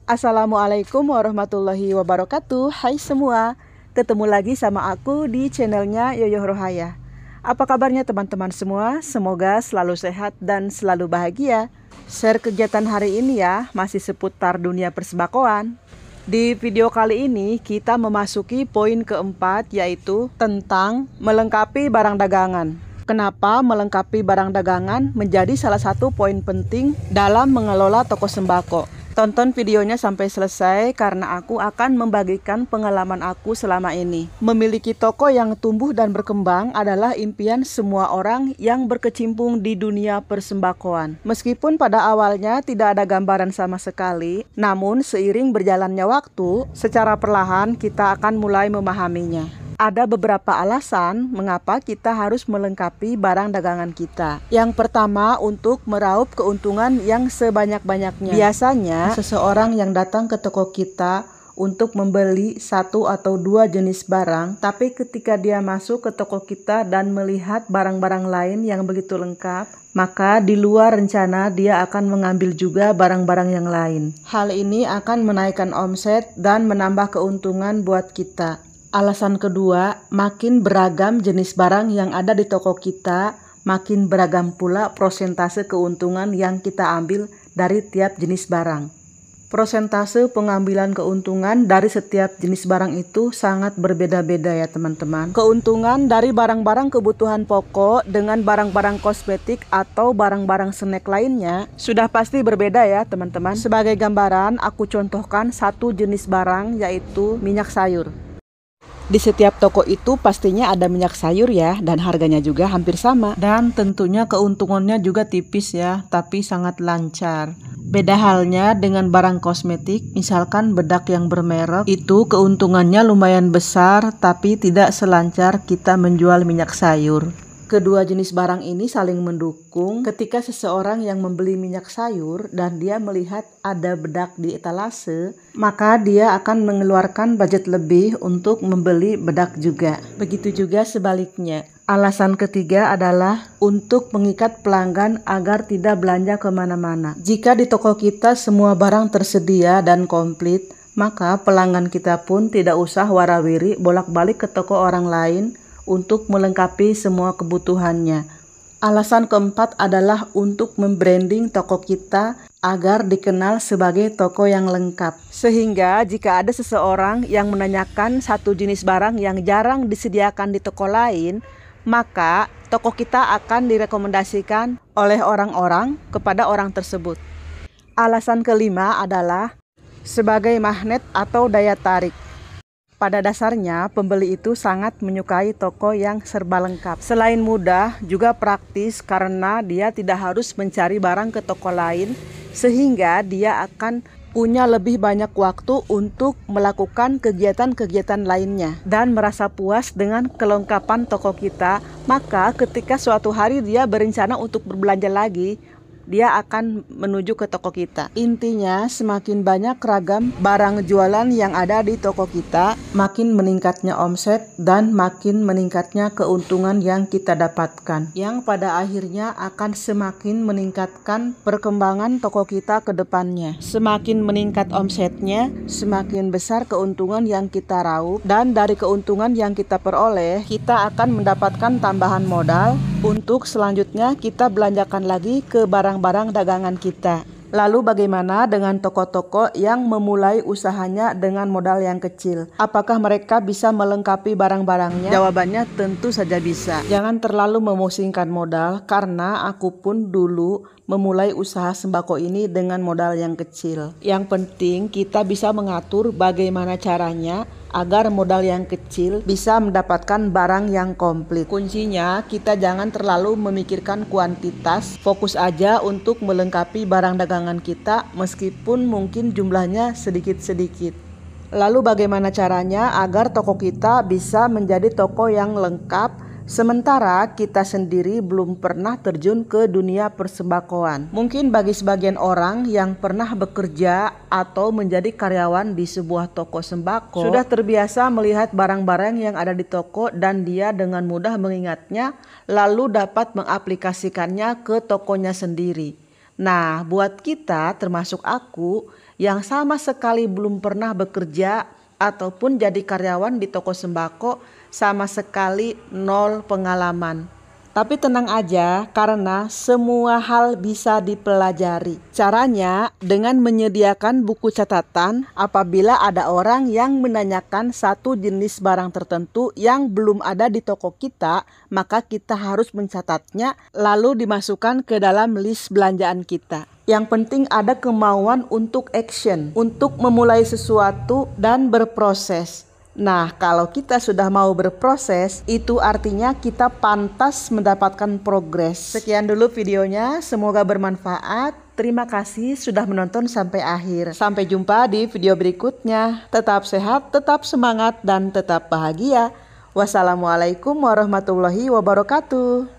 Assalamualaikum warahmatullahi wabarakatuh. Hai semua, ketemu lagi sama aku di channelnya Yoyo Rohaya. Apa kabarnya teman-teman semua? Semoga selalu sehat dan selalu bahagia. Share kegiatan hari ini ya, masih seputar dunia persembakoan. Di video kali ini kita memasuki poin keempat, yaitu tentang melengkapi barang dagangan. Kenapa melengkapi barang dagangan menjadi salah satu poin penting dalam mengelola toko sembako? Tonton videonya sampai selesai karena aku akan membagikan pengalaman aku selama ini. Memiliki toko yang tumbuh dan berkembang adalah impian semua orang yang berkecimpung di dunia persembakoan. Meskipun pada awalnya tidak ada gambaran sama sekali, namun seiring berjalannya waktu, secara perlahan kita akan mulai memahaminya. Ada beberapa alasan mengapa kita harus melengkapi barang dagangan kita. Yang pertama, untuk meraup keuntungan yang sebanyak-banyaknya. Biasanya, seseorang yang datang ke toko kita untuk membeli satu atau dua jenis barang, tapi ketika dia masuk ke toko kita dan melihat barang-barang lain yang begitu lengkap, maka di luar rencana dia akan mengambil juga barang-barang yang lain. Hal ini akan menaikkan omset dan menambah keuntungan buat kita. Alasan kedua, makin beragam jenis barang yang ada di toko kita, makin beragam pula prosentase keuntungan yang kita ambil dari tiap jenis barang. Prosentase pengambilan keuntungan dari setiap jenis barang itu sangat berbeda-beda ya teman-teman. Keuntungan dari barang-barang kebutuhan pokok dengan barang-barang kosmetik atau barang-barang snack lainnya sudah pasti berbeda ya teman-teman. Sebagai gambaran, aku contohkan satu jenis barang, yaitu minyak sayur. Di setiap toko itu pastinya ada minyak sayur ya, dan harganya juga hampir sama. Dan tentunya keuntungannya juga tipis ya, tapi sangat lancar. Beda halnya dengan barang kosmetik, misalkan bedak yang bermerek, itu keuntungannya lumayan besar, tapi tidak selancar kita menjual minyak sayur. Kedua jenis barang ini saling mendukung. Ketika seseorang yang membeli minyak sayur dan dia melihat ada bedak di etalase, maka dia akan mengeluarkan budget lebih untuk membeli bedak juga. Begitu juga sebaliknya. Alasan ketiga adalah untuk mengikat pelanggan agar tidak belanja kemana-mana. Jika di toko kita semua barang tersedia dan komplit, maka pelanggan kita pun tidak usah warawiri bolak-balik ke toko orang lain untuk melengkapi semua kebutuhannya. Alasan keempat adalah untuk membranding toko kita agar dikenal sebagai toko yang lengkap. Sehingga jika ada seseorang yang menanyakan satu jenis barang yang jarang disediakan di toko lain, maka toko kita akan direkomendasikan oleh orang-orang kepada orang tersebut. Alasan kelima adalah sebagai magnet atau daya tarik. Pada dasarnya, pembeli itu sangat menyukai toko yang serba lengkap. Selain mudah, juga praktis karena dia tidak harus mencari barang ke toko lain, sehingga dia akan punya lebih banyak waktu untuk melakukan kegiatan-kegiatan lainnya dan merasa puas dengan kelengkapan toko kita. Maka ketika suatu hari dia berencana untuk berbelanja lagi, dia akan menuju ke toko kita. Intinya, semakin banyak ragam barang jualan yang ada di toko kita, makin meningkatnya omset dan makin meningkatnya keuntungan yang kita dapatkan, yang pada akhirnya akan semakin meningkatkan perkembangan toko kita ke depannya. Semakin meningkat omsetnya, semakin besar keuntungan yang kita raup, dan dari keuntungan yang kita peroleh, kita akan mendapatkan tambahan modal untuk selanjutnya kita belanjakan lagi ke barang-barang dagangan kita. Lalu bagaimana dengan toko-toko yang memulai usahanya dengan modal yang kecil? Apakah mereka bisa melengkapi barang-barangnya? Jawabannya tentu saja bisa. Jangan terlalu memusingkan modal, karena aku pun dulu memulai usaha sembako ini dengan modal yang kecil. Yang penting kita bisa mengatur bagaimana caranya agar modal yang kecil bisa mendapatkan barang yang komplit. Kuncinya kita jangan terlalu memikirkan kuantitas, fokus aja untuk melengkapi barang dagangan kita meskipun mungkin jumlahnya sedikit-sedikit. Lalu bagaimana caranya agar toko kita bisa menjadi toko yang lengkap, sementara kita sendiri belum pernah terjun ke dunia persembakoan? Mungkin bagi sebagian orang yang pernah bekerja atau menjadi karyawan di sebuah toko sembako, sudah terbiasa melihat barang-barang yang ada di toko dan dia dengan mudah mengingatnya, lalu dapat mengaplikasikannya ke tokonya sendiri. Nah, buat kita termasuk aku yang sama sekali belum pernah bekerja ataupun jadi karyawan di toko sembako, sama sekali nol pengalaman. Tapi tenang aja, karena semua hal bisa dipelajari. Caranya dengan menyediakan buku catatan apabila ada orang yang menanyakan satu jenis barang tertentu yang belum ada di toko kita, maka kita harus mencatatnya lalu dimasukkan ke dalam list belanjaan kita. Yang penting ada kemauan untuk action, untuk memulai sesuatu dan berproses. Nah, kalau kita sudah mau berproses, itu artinya kita pantas mendapatkan progres. Sekian dulu videonya, semoga bermanfaat. Terima kasih sudah menonton sampai akhir. Sampai jumpa di video berikutnya. Tetap sehat, tetap semangat, dan tetap bahagia. Wassalamualaikum warahmatullahi wabarakatuh.